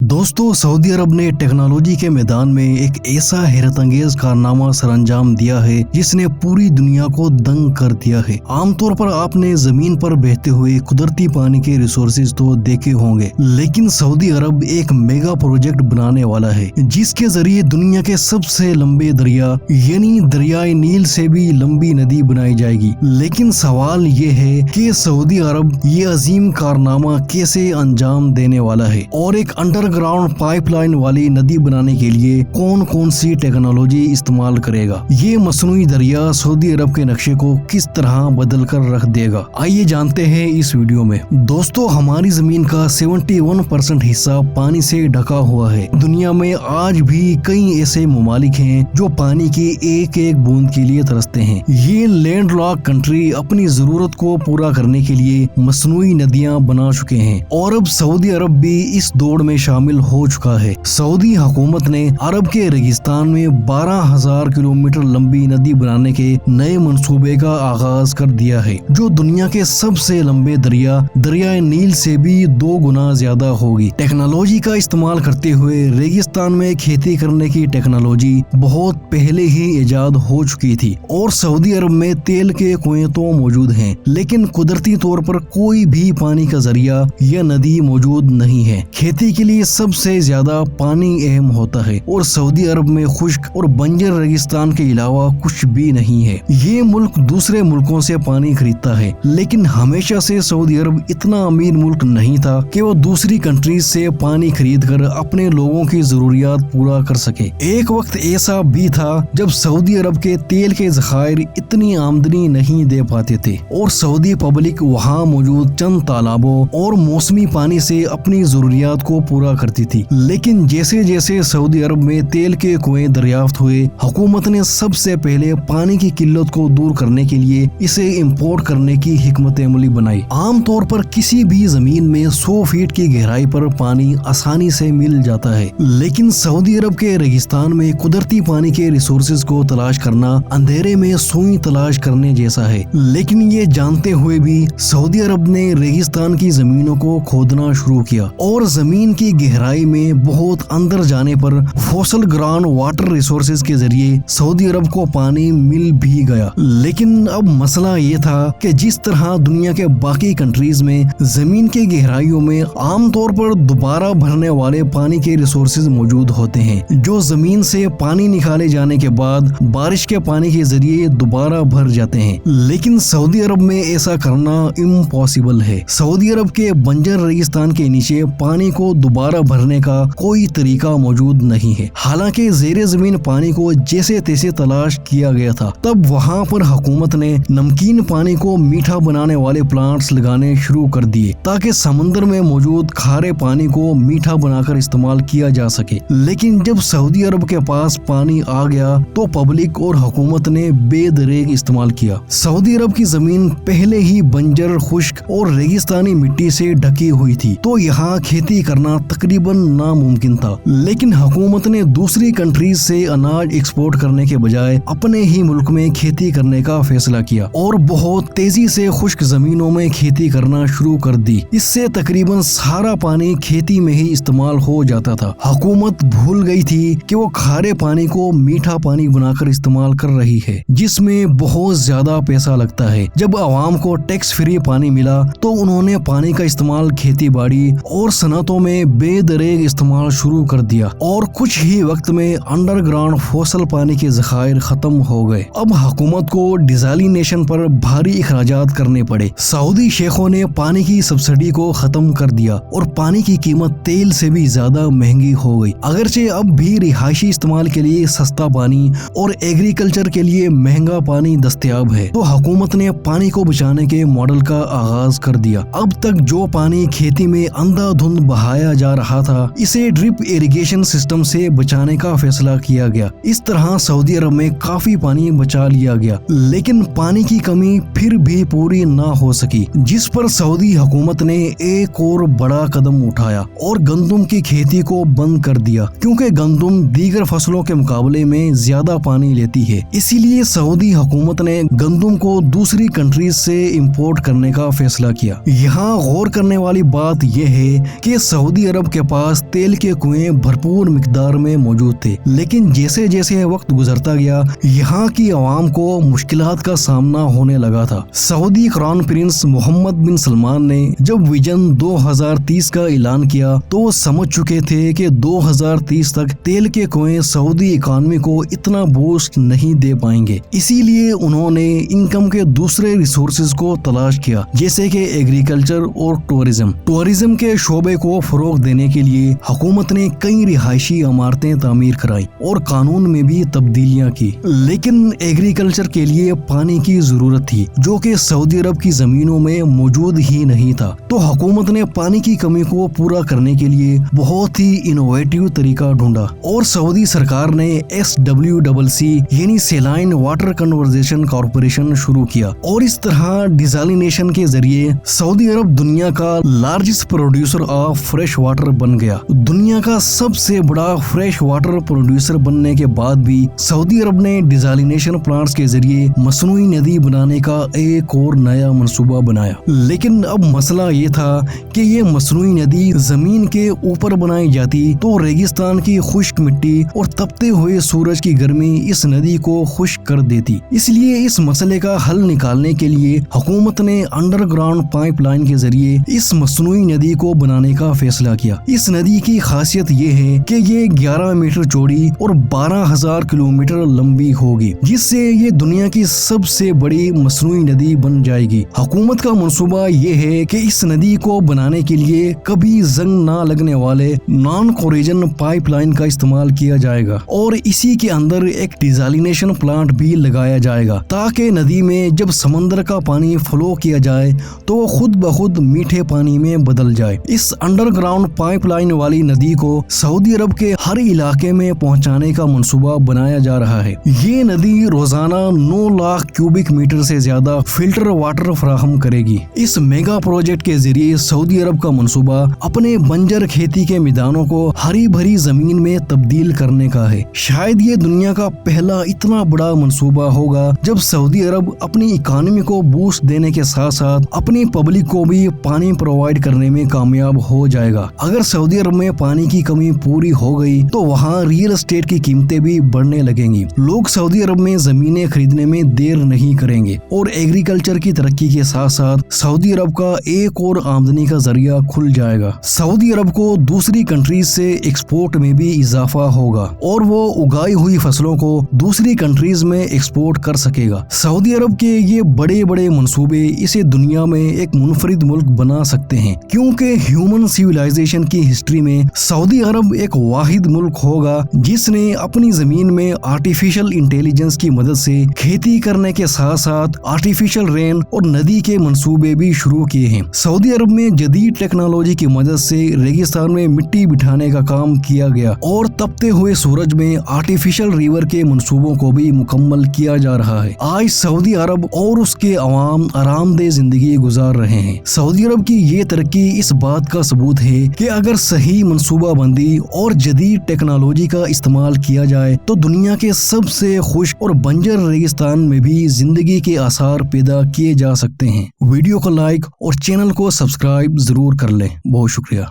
दोस्तों, सऊदी अरब ने टेक्नोलॉजी के मैदान में एक ऐसा हैरत अंगेज कारनामा सरअंजाम दिया है जिसने पूरी दुनिया को दंग कर दिया है। आमतौर पर आपने जमीन पर बहते हुए कुदरती पानी के रिसोर्सेज तो देखे होंगे, लेकिन सऊदी अरब एक मेगा प्रोजेक्ट बनाने वाला है जिसके जरिए दुनिया के सबसे लंबे दरिया यानी दरियाए नील से भी लंबी नदी बनाई जाएगी। लेकिन सवाल ये है कि सऊदी अरब ये अजीम कारनामा कैसे अंजाम देने वाला है और एक अंडरग्राउंड पाइपलाइन वाली नदी बनाने के लिए कौन कौन सी टेक्नोलॉजी इस्तेमाल करेगा। ये मसनूई दरिया सऊदी अरब के नक्शे को किस तरह बदल कर रख देगा, आइए जानते हैं इस वीडियो में। दोस्तों, हमारी जमीन का 71% हिस्सा पानी से ढका हुआ है। दुनिया में आज भी कई ऐसे ममालिक हैं जो पानी की एक एक बूंद के लिए तरसते हैं। ये लैंड लॉक कंट्री अपनी जरूरत को पूरा करने के लिए मसनूई नदियां बना चुके हैं और अब सऊदी अरब भी इस दौड़ में शामिल हो चुका है। सऊदी हुकूमत ने अरब के रेगिस्तान में 12,000 किलोमीटर लंबी नदी बनाने के नए मंसूबे का आगाज कर दिया है, जो दुनिया के सबसे लंबे दरियाए नील से भी 2 गुना ज्यादा होगी। टेक्नोलॉजी का इस्तेमाल करते हुए रेगिस्तान में खेती करने की टेक्नोलॉजी बहुत पहले ही इजाद हो चुकी थी और सऊदी अरब में तेल के कुएं तो मौजूद हैं, लेकिन कुदरती तौर पर कोई भी पानी का जरिया या नदी मौजूद नहीं है। खेती के लिए सबसे ज्यादा पानी अहम होता है और सऊदी अरब में खुश्क और बंजर रेगिस्तान के अलावा कुछ भी नहीं है। ये मुल्क दूसरे मुल्कों से पानी खरीदता है, लेकिन हमेशा से सऊदी अरब इतना अमीर मुल्क नहीं था कि वो दूसरी कंट्रीज से पानी खरीद कर अपने लोगों की जरूरियात पूरा कर सके। एक वक्त ऐसा भी था जब सऊदी अरब के तेल के जखायर इतनी आमदनी नहीं दे पाते थे और सऊदी पब्लिक वहाँ मौजूद चंद तालाबों और मौसमी पानी से अपनी जरूरियात को पूरा करती थी। लेकिन जैसे जैसे सऊदी अरब में तेल के कुएं दरियाफ्त हुए, हुकूमत ने सबसे पहले पानी की किल्लत को दूर करने के लिए इसे इंपोर्ट करने की हिकमत अमली बनाई। आम तौर पर किसी भी जमीन में 100 फीट की गहराई पर पानी आसानी से मिल जाता है, लेकिन सऊदी अरब के रेगिस्तान में कुदरती पानी के रिसोर्सेज को तलाश करना अंधेरे में सुई तलाश करने जैसा है। लेकिन ये जानते हुए भी सऊदी अरब ने रेगिस्तान की जमीनों को खोदना शुरू किया और जमीन की गहराई में बहुत अंदर जाने पर फॉसल ग्राउंड वाटर रिसोर्सेज के जरिए सऊदी अरब को पानी मिल भी गया। लेकिन अब मसला ये था कि जिस तरह दुनिया के बाकी कंट्रीज में जमीन के गहराइयों में आमतौर पर दोबारा भरने वाले पानी के रिसोर्सेज मौजूद होते हैं, जो जमीन से पानी निकाले जाने के बाद बारिश के पानी के जरिए दोबारा भर जाते हैं, लेकिन सऊदी अरब में ऐसा करना इम्पॉसिबल है। सऊदी अरब के बंजर रेगिस्तान के नीचे पानी को दोबारा भरने का कोई तरीका मौजूद नहीं है। हालांकि ज़ेरे ज़मीन पानी को जैसे तैसे तलाश किया गया था, तब वहां पर हुकूमत ने नमकीन पानी को मीठा बनाने वाले प्लांट्स लगाने शुरू कर दिए ताकि समंदर में मौजूद खारे पानी को मीठा बनाकर इस्तेमाल किया जा सके। लेकिन जब सऊदी अरब के पास पानी आ गया तो पब्लिक और हुकूमत ने बेदरेग इस्तेमाल किया। सऊदी अरब की जमीन पहले ही बंजर, खुश्क और रेगिस्तानी मिट्टी से ढकी हुई थी, तो यहाँ खेती करना तकरीबन नामुमकिन था। लेकिन हुकूमत ने दूसरी कंट्रीज से अनाज एक्सपोर्ट करने के बजाय अपने ही मुल्क में खेती करने का फैसला किया और बहुत तेजी से खुश्क जमीनों में खेती करना शुरू कर दी। इससे तकरीबन सारा पानी खेती में ही इस्तेमाल हो जाता था। हुकूमत भूल गई थी कि वो खारे पानी को मीठा पानी बनाकर इस्तेमाल कर रही है, जिसमें बहुत ज्यादा पैसा लगता है। जब आवाम को टैक्स फ्री पानी मिला तो उन्होंने पानी का इस्तेमाल खेती बाड़ी और सनतों में बेदरेग इस्तेमाल शुरू कर दिया और कुछ ही वक्त में अंडरग्राउंड फॉसल पानी के जखायर खत्म हो गए। अब हुकूमत को डिज़ालिनेशन पर भारी इखराजात करने पड़े। सऊदी शेखों ने पानी की सब्सिडी को खत्म कर दिया और पानी की कीमत तेल से भी ज्यादा महंगी हो गई। अगरचे अब भी रिहायशी इस्तेमाल के लिए सस्ता पानी और एग्रीकल्चर के लिए महंगा पानी दस्तयाब है, तो हुकूमत ने पानी को बचाने के मॉडल का आगाज कर दिया। अब तक जो पानी खेती में अंधाधुंध बहाया जा रहा था, इसे ड्रिप इरिगेशन सिस्टम से बचाने का फैसला किया गया। इस तरह सऊदी अरब में काफी पानी बचा लिया गया, लेकिन पानी की कमी फिर भी पूरी ना हो सकी, जिस पर सऊदी हुकूमत ने एक और बड़ा कदम उठाया और गंदम की खेती को बंद कर दिया, क्योंकि गंदम दीगर फसलों के मुकाबले में ज्यादा पानी लेती है। इसीलिए सऊदी हुकूमत ने गंदम को दूसरी कंट्रीज से इंपोर्ट करने का फैसला किया। यहाँ गौर करने वाली बात यह है कि सऊदी अरब के के पास तेल के कुएं भरपूर मिकदार में मौजूद थे, लेकिन जैसे जैसे वक्त गुजरता गया यहाँ की आवाम को मुश्किलात का सामना होने लगा था। सऊदी क्राउन प्रिंस मोहम्मद बिन सलमान ने जब विजन 2030 का ऐलान किया तो वो समझ चुके थे कि 2030 तक तेल के कुएं सऊदी इकॉनमी को इतना बूस्ट नहीं दे पाएंगे। इसीलिए उन्होंने इनकम के दूसरे रिसोर्सेज को तलाश किया, जैसे कि एग्रीकल्चर और टूरिज्म के शोबे को फरोग देने के लिए हुकूमत ने कई रिहायशी इमारतें तामीर कराई और कानून में भी तब्दीलियां की। लेकिन एग्रीकल्चर के लिए पानी की जरूरत थी जो कि सऊदी अरब की जमीनों में मौजूद ही नहीं था। तो हुकूमत ने पानी की कमी को पूरा करने के लिए बहुत ही इनोवेटिव तरीका ढूंढा और सऊदी सरकार ने SWCC यानी सेलाइन वाटर कन्वर्जेशन कॉर्पोरेशन शुरू किया और इस तरह डिसैलिनेशन के जरिए सऊदी अरब दुनिया का largest producer of fresh water बन गया। दुनिया का सबसे बड़ा फ्रेश वाटर प्रोड्यूसर बनने के बाद भी सऊदी अरब ने डिसैलिनेशन प्लांट्स के जरिए मसनूई नदी बनाने का एक और नया मंसूबा बनाया। लेकिन अब मसला ये था कि ये मसनूई नदी जमीन के ऊपर बनाई जाती तो रेगिस्तान की खुश्क मिट्टी और तपते हुए सूरज की गर्मी इस नदी को खुश्क कर देती। इसलिए इस मसले का हल निकालने के लिए हुकूमत ने अंडरग्राउंड पाइपलाइन के जरिए इस मसनूई नदी को बनाने का फैसला किया। इस नदी की खासियत ये है कि ये 11 मीटर चौड़ी और 12,000 किलोमीटर लंबी होगी, जिससे ये दुनिया की सबसे बड़ी मसनूई नदी बन जाएगी। हुकूमत का मंसूबा ये है कि इस नदी को बनाने के लिए कभी जंग ना लगने वाले नॉन कोरिजन पाइपलाइन का इस्तेमाल किया जाएगा और इसी के अंदर एक डिसैलिनेशन प्लांट भी लगाया जाएगा ताकि नदी में जब समंदर का पानी फ्लो किया जाए तो वो खुद ब खुद मीठे पानी में बदल जाए। इस अंडरग्राउंड पाइपलाइन वाली नदी को सऊदी अरब के हर इलाके में पहुंचाने का मंसूबा बनाया जा रहा है। ये नदी रोजाना 9 लाख क्यूबिक मीटर से ज्यादा फिल्टर वाटर फराहम करेगी। इस मेगा प्रोजेक्ट के जरिए सऊदी अरब का मंसूबा अपने बंजर खेती के मैदानों को हरी भरी जमीन में तब्दील करने का है। शायद ये दुनिया का पहला इतना बड़ा मंसूबा होगा जब सऊदी अरब अपनी इकोनॉमी को बूस्ट देने के साथ साथ अपनी पब्लिक को भी पानी प्रोवाइड करने में कामयाब हो जाएगा। अगर सऊदी अरब में पानी की कमी पूरी हो गई तो वहाँ रियल एस्टेट की कीमतें भी बढ़ने लगेंगी। लोग सऊदी अरब में जमीनें खरीदने में देर नहीं करेंगे और एग्रीकल्चर की तरक्की के साथ साथ सऊदी अरब का एक और आमदनी का जरिया खुल जाएगा। सऊदी अरब को दूसरी कंट्रीज से एक्सपोर्ट में भी इजाफा होगा और वो उगाई हुई फसलों को दूसरी कंट्रीज में एक्सपोर्ट कर सकेगा। सऊदी अरब के ये बड़े बड़े मंसूबे इसे दुनिया में एक मुनफरिद मुल्क बना सकते हैं, क्योंकि ह्यूमन सिविलाइजेशन की हिस्ट्री में सऊदी अरब एक वाहिद मुल्क होगा जिसने अपनी जमीन में आर्टिफिशियल इंटेलिजेंस की मदद से खेती करने के साथ साथ आर्टिफिशियल रेन और नदी के मंसूबे भी शुरू किए हैं। सऊदी अरब में जदीद टेक्नोलॉजी की मदद से रेगिस्तान में मिट्टी बिठाने का काम किया गया और तपते हुए सूरज में आर्टिफिशियल रिवर के मंसूबों को भी मुकम्मल किया जा रहा है। आज सऊदी अरब और उसके अवाम आरामदेह जिंदगी गुजार रहे हैं। सऊदी अरब की ये तरक्की इस बात का सबूत है कि अगर सही मंसूबा बंदी और जदीद टेक्नोलॉजी का इस्तेमाल किया जाए तो दुनिया के सबसे खुश्क और बंजर रेगिस्तान में भी जिंदगी के आसार पैदा किए जा सकते हैं। वीडियो को लाइक और चैनल को सब्सक्राइब जरूर कर लें। बहुत शुक्रिया।